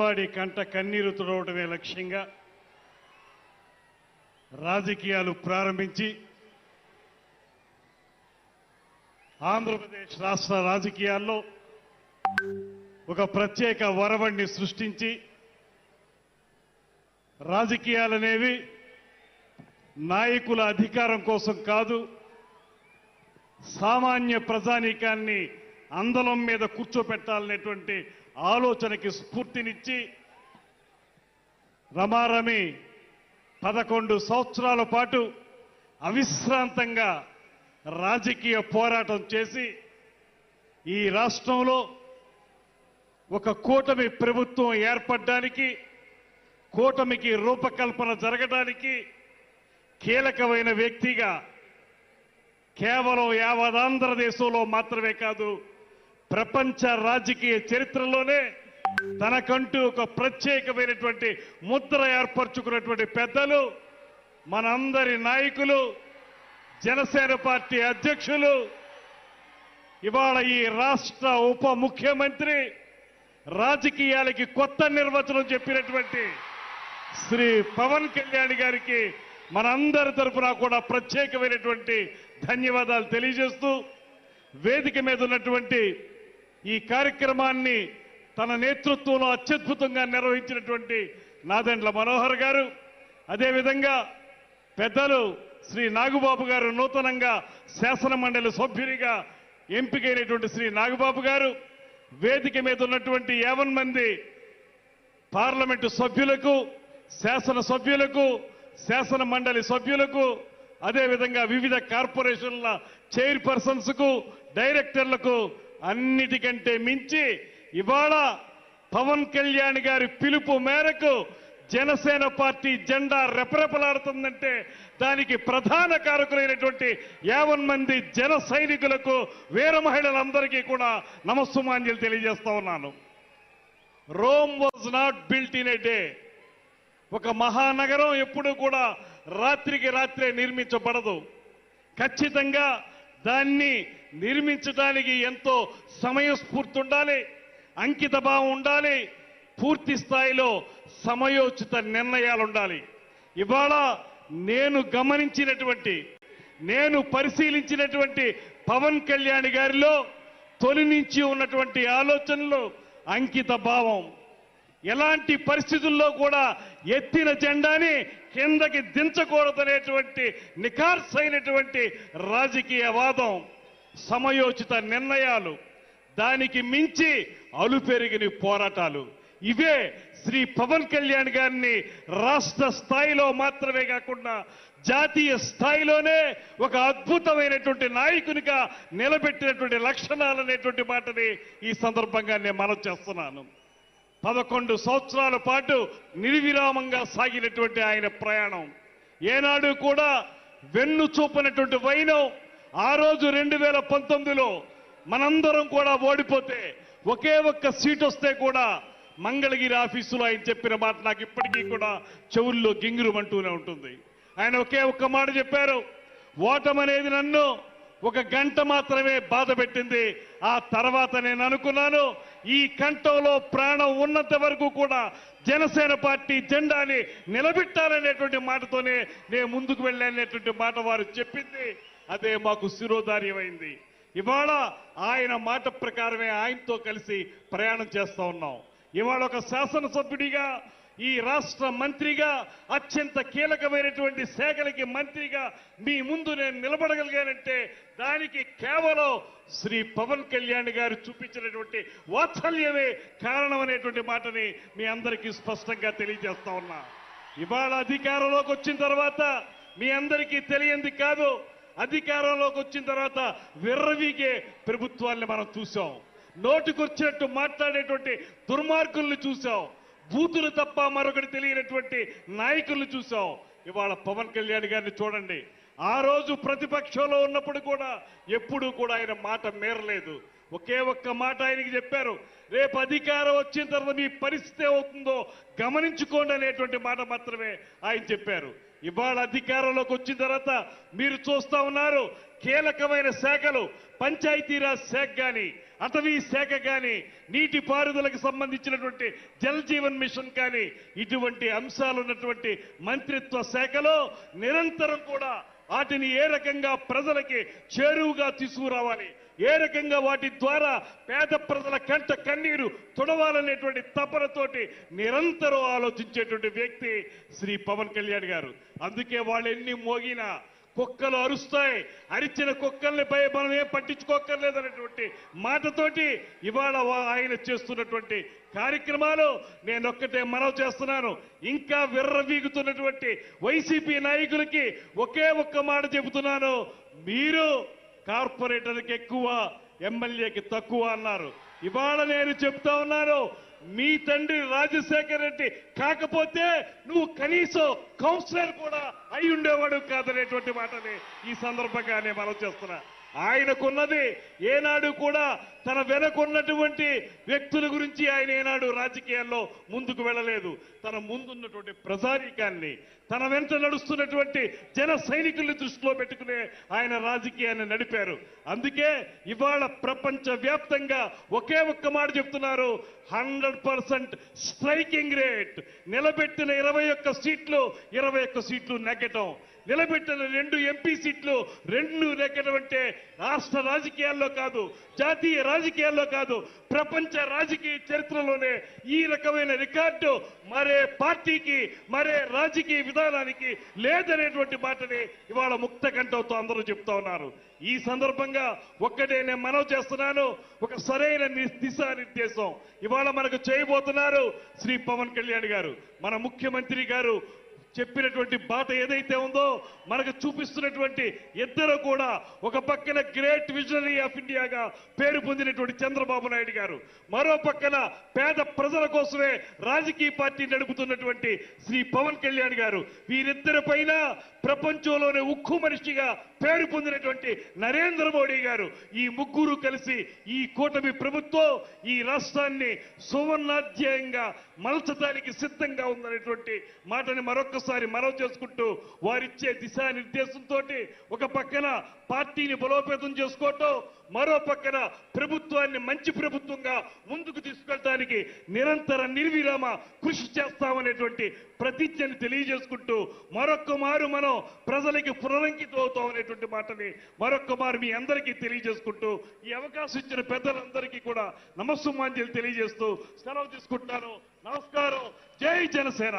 వాడి కంట కన్నీరు తుడవటమే లక్ష్యంగా రాజకీయాలు ప్రారంభించి ఆంధ్రప్రదేశ్ రాష్ట్ర రాజకీయాల్లో ఒక ప్రత్యేక వరవడిని సృష్టించి రాజకీయాలనేవి నాయకుల అధికారం కోసం కాదు, సామాన్య ప్రజానీకాన్ని అందలం మీద కూర్చోపెట్టాలనేటువంటి ఆలోచనకి స్ఫూర్తినిచ్చి రమారమి 11 సంవత్సరాల పాటు అవిశ్రాంతంగా రాజకీయ పోరాటం చేసి ఈ రాష్ట్రంలో ఒక కూటమి ప్రభుత్వం ఏర్పడడానికి, కూటమికి రూపకల్పన జరగడానికి కీలకమైన వ్యక్తిగా కేవలం యావత్ ఆంధ్రదేశంలో మాత్రమే కాదు, ప్రపంచ రాజకీయ చరిత్రలోనే తనకంటూ ఒక ప్రత్యేకమైనటువంటి ముద్ర ఏర్పరచుకున్నటువంటి పెద్దలు, మనందరి నాయకులు, జనసేన పార్టీ అధ్యక్షులు, ఇవాళ ఈ రాష్ట్ర ఉప ముఖ్యమంత్రి, రాజకీయాలకి కొత్త నిర్వచనం చెప్పినటువంటి శ్రీ పవన్ కళ్యాణ్ గారికి మనందరి తరఫున కూడా ప్రత్యేకమైనటువంటి ధన్యవాదాలు తెలియజేస్తూ, వేదిక మీద ఉన్నటువంటి ఈ కార్యక్రమాన్ని తన నేతృత్వంలో అత్యద్భుతంగా నిర్వహించినటువంటి నాదెండ్ల మనోహర్ గారు, అదేవిధంగా పెద్దలు శ్రీ నాగబాబు గారు, నూతనంగా శాసన మండలి సభ్యునిగా ఎంపికైనటువంటి శ్రీ నాగబాబు గారు, వేదిక మీద ఉన్నటువంటి 50 మంది పార్లమెంటు సభ్యులకు, శాసన సభ్యులకు, శాసన మండలి సభ్యులకు, అదేవిధంగా వివిధ కార్పొరేషన్ల చైర్పర్సన్స్ కు, డైరెక్టర్లకు, అన్నిటికంటే మించి ఇవాళ పవన్ కళ్యాణ్ గారి పిలుపు మేరకు జనసేన పార్టీ జెండా రెపరెపలాడుతుందంటే దానికి ప్రధాన కారకులైనటువంటి 50 మంది జన సైనికులకు, వీర మహిళలందరికీ కూడా నమస్సుమాంజలి తెలియజేస్తా ఉన్నాను. Rome was not built in a day. ఒక మహానగరం ఎప్పుడూ కూడా రాత్రికి రాత్రే నిర్మించబడదు. ఖచ్చితంగా దాన్ని నిర్మించడానికి ఎంతో సమయస్ఫూర్తి ఉండాలి, అంకిత భావం ఉండాలి, పూర్తి స్థాయిలో సమయోచిత నిర్ణయాలు ఉండాలి. ఇవాళ నేను గమనించినటువంటి, నేను పరిశీలించినటువంటి పవన్ కళ్యాణ్ గారిలో తొలి నుంచి ఉన్నటువంటి ఆలోచనలు, అంకిత భావం, ఎలాంటి పరిస్థితుల్లో కూడా ఎత్తిన జెండాని కిందకి దించకూడదనేటువంటి నిఖార్సైనటువంటి రాజకీయ వాదం, సమయోచిత నిర్ణయాలు, దానికి మించి అలుపెరిగిన పోరాటాలు, ఇవే శ్రీ పవన్ కళ్యాణ్ గారిని రాష్ట్ర స్థాయిలో మాత్రమే కాకుండా జాతీయ స్థాయిలోనే ఒక అద్భుతమైనటువంటి నాయకునిగా నిలబెట్టినటువంటి లక్షణాలు అనేటువంటి మాటని ఈ సందర్భంగా నేను మనవి చేస్తున్నాను. 11 సంవత్సరాల పాటు నిర్విరామంగా సాగినటువంటి ఆయన ప్రయాణం ఏనాడు కూడా వెన్ను చూపనటువంటి వైనం. ఆ రోజు 2019లో మనందరం కూడా ఓడిపోతే, ఒకే ఒక్క సీట్ వస్తే కూడా మంగళగిరి ఆఫీసులో ఆయన చెప్పిన మాట నాకు ఇప్పటికీ కూడా చెవుల్లో గింగిరుమంటూనే ఉంటుంది. ఆయన ఒకే ఒక్క మాట చెప్పారు, ఓటమనేది నన్ను 1 గంట మాత్రమే బాధ పెట్టింది. ఆ తర్వాత నేను అనుకున్నాను, ఈ కంఠంలో ప్రాణం ఉన్నంత వరకు కూడా జనసేన పార్టీ జెండాని నిలబెట్టాలనేటువంటి మాటతోనే నేను ముందుకు వెళ్ళాలనేటువంటి మాట వారు చెప్పింది. అదే మాకు శిరోధార్యమైంది. ఇవాళ ఆయన మాట ప్రకారమే ఆయనతో కలిసి ప్రయాణం చేస్తా ఉన్నాం. ఇవాళ ఒక శాసనసభ్యుడిగా, ఈ రాష్ట్ర మంత్రిగా, అత్యంత కీలకమైనటువంటి శాఖలకి మంత్రిగా మీ ముందు నేను నిలబడగలిగానంటే దానికి కేవలం శ్రీ పవన్ కళ్యాణ్ గారు చూపించినటువంటి వాత్సల్యమే కారణం అనేటువంటి మాటని మీ అందరికీ స్పష్టంగా తెలియజేస్తా ఉన్నా. ఇవాళ అధికారంలోకి వచ్చిన తర్వాత మీ అందరికీ తెలియంది కాదు, అధికారంలోకి వచ్చిన తర్వాత విర్రవీగే ప్రభుత్వాన్ని మనం చూసాం. నోటికొచ్చినట్టు మాట్లాడేటువంటి దుర్మార్గుల్ని చూసాం. బూతులు తప్ప మరొకటి తెలియనటువంటి నాయకుల్ని చూసాం. ఇవాళ పవన్ కళ్యాణ్ గారిని చూడండి. ఆ రోజు ప్రతిపక్షంలో ఉన్నప్పుడు కూడా ఎప్పుడూ కూడా ఆయన మాట మేరలేదు. ఒకే ఒక్క మాట ఆయనకి చెప్పారు, రేపు అధికారం వచ్చిన తర్వాత మీ పరిస్థితి అవుతుందో గమనించుకోండి అనేటువంటి మాట మాత్రమే ఆయన చెప్పారు. ఇవాళ అధికారంలోకి వచ్చిన తర్వాత మీరు చూస్తా ఉన్నారు, కీలకమైన శాఖలు, పంచాయతీరాజ్ శాఖ కానీ, అటవీ శాఖ కానీ నీటిపారుదలకు సంబంధించినటువంటి జల్ జీవన్ మిషన్ కానీ ఇటువంటి అంశాలు ఉన్నటువంటి మంత్రిత్వ శాఖలో నిరంతరం కూడా వాటిని ఏ రకంగా ప్రజలకి చేరువుగా తీసుకురావాలి, ఏ రకంగా వాటి ద్వారా పేద ప్రజల కంట కన్నీరు తుడవాలనేటువంటి తపనతోటి నిరంతరం ఆలోచించేటువంటి వ్యక్తి శ్రీ పవన్ కళ్యాణ్ గారు. అందుకే వాళ్ళు ఎన్ని మోగినా కుక్కలు అరుస్తాయి, అరిచిన కుక్కల్ని మనం ఏం పట్టించుకోక్కర్లేదనేటువంటి మాటతోటి ఇవాళ ఆయన చేస్తున్నటువంటి కార్యక్రమాలు నేనొక్కటే మనవి చేస్తున్నాను. ఇంకా విర్రవీగుతున్నటువంటి వైసీపీ నాయకులకి ఒకే ఒక్క మాట చెబుతున్నాను, మీరు కార్పొరేటర్కి ఎక్కువ, ఎమ్మెల్యేకి తక్కువ అన్నారు. ఇవాళ నేను చెప్తా ఉన్నాను, మీ తండ్రి రాజశేఖర్ రెడ్డి కాకపోతే నువ్వు కనీసం కౌన్సిలర్ కూడా అయి ఉండేవాడు కాదనేటువంటి మాటని ఈ సందర్భంగానే మనం చేస్తున్నా. ఆయనకున్నది ఏనాడు కూడా తన వెనకున్నటువంటి వ్యక్తుల గురించి ఆయన ఏనాడు రాజకీయాల్లో ముందుకు వెళ్ళలేదు. తన ముందున్నటువంటి ప్రజానీకాన్ని, తన వెంట నడుస్తున్నటువంటి జన సైనికుల్ని దృష్టిలో పెట్టుకునే ఆయన రాజకీయాన్ని నడిపారు. అందుకే ఇవాళ ప్రపంచ వ్యాప్తంగా ఒకే ఒక్క మాట చెప్తున్నారు, 100% స్ట్రైకింగ్ రేట్. నిలబెట్టిన 21 సీట్లు 21 సీట్లు నెగ్గటం, నిలబెట్టిన 2 ఎంపీ సీట్లు 2 నెగ్గడం అంటే రాష్ట్ర రాజకీయాల్లో కాదు, జాతీయ రాజకీయాల్లో కాదు, ప్రపంచ రాజకీయ చరిత్రలోనే ఈ రకమైన రికార్డు మరే పార్టీకి, మరే రాజకీయ విధానానికి లేదనేటువంటి మాటని ఇవాళ ముక్త కంఠంతో అందరూ చెప్తా ఉన్నారు. ఈ సందర్భంగా ఒక్కటే నేను మనవి చేస్తున్నాను, ఒక సరైన దిశానిర్దేశం ఇవాళ మనకు చేయబోతున్నారు శ్రీ పవన్ కళ్యాణ్ గారు. మన ముఖ్యమంత్రి గారు చెప్పినటువంటి బాట ఏదైతే ఉందో, మనకు చూపిస్తున్నటువంటి ఇద్దరు కూడా, ఒక పక్కన గ్రేట్ విజనరీ ఆఫ్ ఇండియాగా పేరు పొందినటువంటి చంద్రబాబు నాయుడు గారు, మరో పక్కన పేద ప్రజల కోసమే రాజకీయ పార్టీ నడుపుతున్నటువంటి శ్రీ పవన్ కళ్యాణ్ గారు. వీరిద్దరి పైన ప్రపంచంలోనే ఉక్కు మనిషిగా పేరు పొందినటువంటి నరేంద్ర మోడీ గారు, ఈ ముగ్గురు కలిసి ఈ కూటమి ప్రభుత్వం ఈ రాష్ట్రాన్ని సువర్ణాధ్యాయంగా మలచడానికి సిద్ధంగా ఉందనేటువంటి మాటని మరొక్కసారి మనవి చేసుకుంటూ, వారిచ్చే దిశానిర్దేశంతో ఒక పక్కన పార్టీని బలోపేతం చేసుకోవటం, మరో పక్కన ప్రభుత్వాన్ని మంచి ప్రభుత్వంగా ముందుకు తీసుకెళ్ళడానికి నిరంతర నిర్విరామ కృషి చేస్తామనేటువంటి ప్రతిజ్ఞని తెలియజేసుకుంటూ, మరొక్క మారు మనం ప్రజలకి పునరంకితం అవుతాం అనేటువంటి మాటని మరొక్క మారు మీ అందరికీ తెలియజేసుకుంటూ, ఈ అవకాశం ఇచ్చిన పెద్దలందరికీ కూడా నమస్సుమాంజలి తెలియజేస్తూ సెలవు తీసుకుంటున్నాను. నమస్కారం. జై జనసేన.